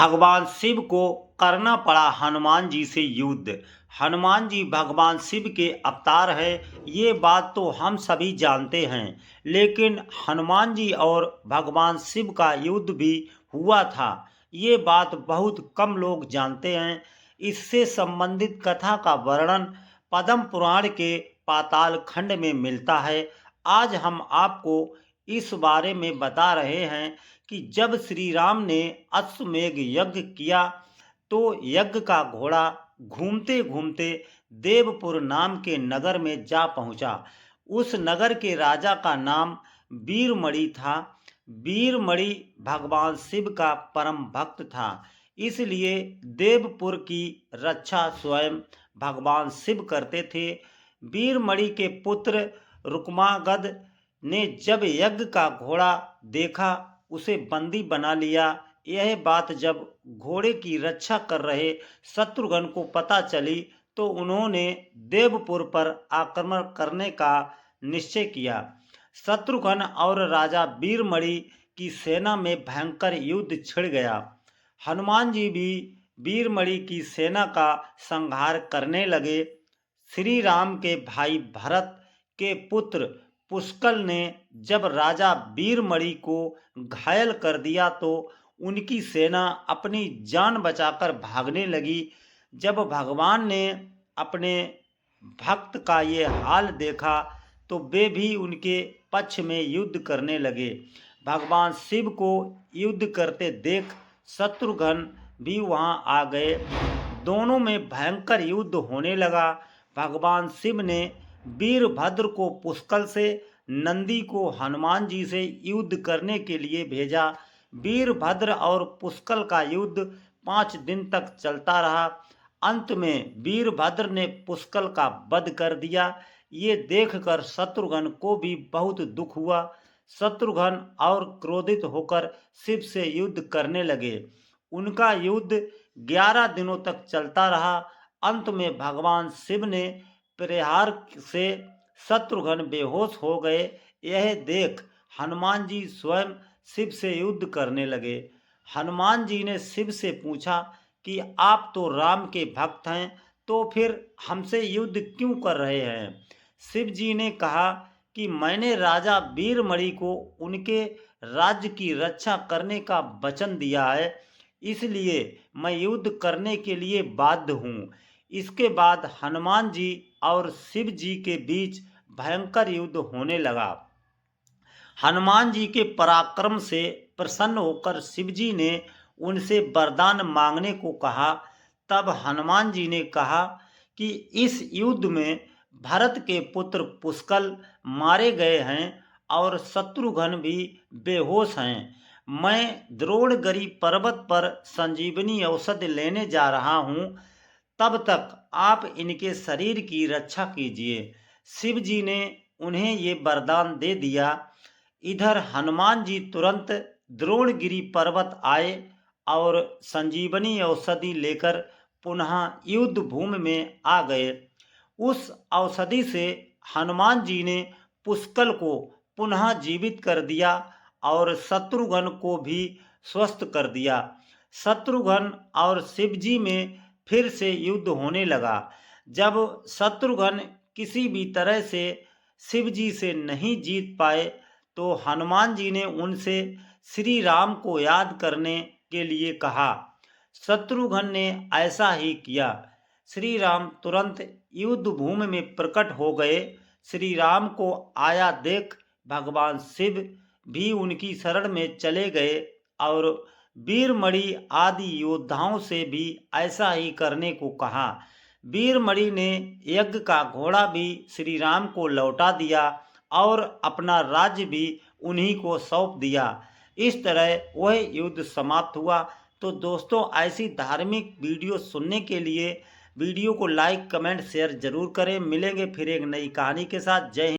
भगवान शिव को करना पड़ा हनुमान जी से युद्ध। हनुमान जी भगवान शिव के अवतार है, ये बात तो हम सभी जानते हैं। लेकिन हनुमान जी और भगवान शिव का युद्ध भी हुआ था, ये बात बहुत कम लोग जानते हैं। इससे संबंधित कथा का वर्णन पद्म पुराण के पाताल खंड में मिलता है। आज हम आपको इस बारे में बता रहे हैं कि जब श्री राम ने अश्वमेध यज्ञ किया तो यज्ञ का घोड़ा घूमते घूमते देवपुर नाम के नगर में जा पहुंचा। उस नगर के राजा का नाम वीरमणि था। वीरमणि भगवान शिव का परम भक्त था, इसलिए देवपुर की रक्षा स्वयं भगवान शिव करते थे। वीरमणि के पुत्र रुक्मागद ने जब यज्ञ का घोड़ा देखा, उसे बंदी बना लिया। यह बात जब घोड़े की रक्षा कर रहे शत्रुघ्न को पता चली तो उन्होंने देवपुर पर आक्रमण करने का निश्चय किया। शत्रुघ्न और राजा वीरमणि की सेना में भयंकर युद्ध छिड़ गया। हनुमान जी भी वीरमणि की सेना का संहार करने लगे। श्री राम के भाई भरत के पुत्र पुष्कल ने जब राजा वीरमणि को घायल कर दिया तो उनकी सेना अपनी जान बचाकर भागने लगी। जब भगवान ने अपने भक्त का ये हाल देखा तो वे भी उनके पक्ष में युद्ध करने लगे। भगवान शिव को युद्ध करते देख शत्रुघ्न भी वहां आ गए। दोनों में भयंकर युद्ध होने लगा। भगवान शिव ने वीरभद्र को पुष्कल से, नंदी को हनुमान जी से युद्ध करने के लिए भेजा। वीरभद्र और पुष्कल का युद्ध 5 दिन तक चलता रहा। अंत में वीरभद्र ने पुष्कल का वध कर दिया। ये देखकर शत्रुघ्न को भी बहुत दुख हुआ। शत्रुघ्न और क्रोधित होकर शिव से युद्ध करने लगे। उनका युद्ध 11 दिनों तक चलता रहा। अंत में भगवान शिव ने प्रहार से शत्रुघ्न बेहोश हो गए। यह देख हनुमान जी स्वयं शिव से युद्ध करने लगे। हनुमान जी ने शिव से पूछा कि आप तो राम के भक्त हैं, तो फिर हमसे युद्ध क्यों कर रहे हैं? शिव जी ने कहा कि मैंने राजा वीरमणि को उनके राज्य की रक्षा करने का वचन दिया है, इसलिए मैं युद्ध करने के लिए बाध्य हूँ। इसके बाद हनुमान जी और शिव जी के बीच भयंकर युद्ध होने लगा। हनुमान जी के पराक्रम से प्रसन्न होकर शिव जी ने उनसे वरदान मांगने को कहा। तब हनुमान जी ने कहा कि इस युद्ध में भरत के पुत्र पुष्कल मारे गए हैं और शत्रुघ्न भी बेहोश हैं। मैं द्रोणगिरि पर्वत पर संजीवनी औषधि लेने जा रहा हूँ, तब तक आप इनके शरीर की रक्षा कीजिए। शिव जी ने उन्हें ये वरदान दे दिया। इधर हनुमान जी तुरंत द्रोणगिरि पर्वत आए और संजीवनी औषधि लेकर पुनः युद्ध भूमि में आ गए। उस औषधि से हनुमान जी ने पुष्कल को पुनः जीवित कर दिया और शत्रुघ्न को भी स्वस्थ कर दिया। शत्रुघ्न और शिव जी में फिर से युद्ध होने लगा। जब शत्रुघ्न किसी भी तरह से शिव जी से नहीं जीत पाए तो हनुमान जी ने उनसे श्री राम को याद करने के लिए कहा। शत्रुघ्न ने ऐसा ही किया। श्री राम तुरंत युद्ध भूमि में प्रकट हो गए। श्री राम को आया देख भगवान शिव भी उनकी शरण में चले गए और वीरमणि आदि योद्धाओं से भी ऐसा ही करने को कहा। वीरमणि ने यज्ञ का घोड़ा भी श्री राम को लौटा दिया और अपना राज्य भी उन्हीं को सौंप दिया। इस तरह वह युद्ध समाप्त हुआ। तो दोस्तों, ऐसी धार्मिक वीडियो सुनने के लिए वीडियो को लाइक, कमेंट, शेयर जरूर करें। मिलेंगे फिर एक नई कहानी के साथ। जय हिंद।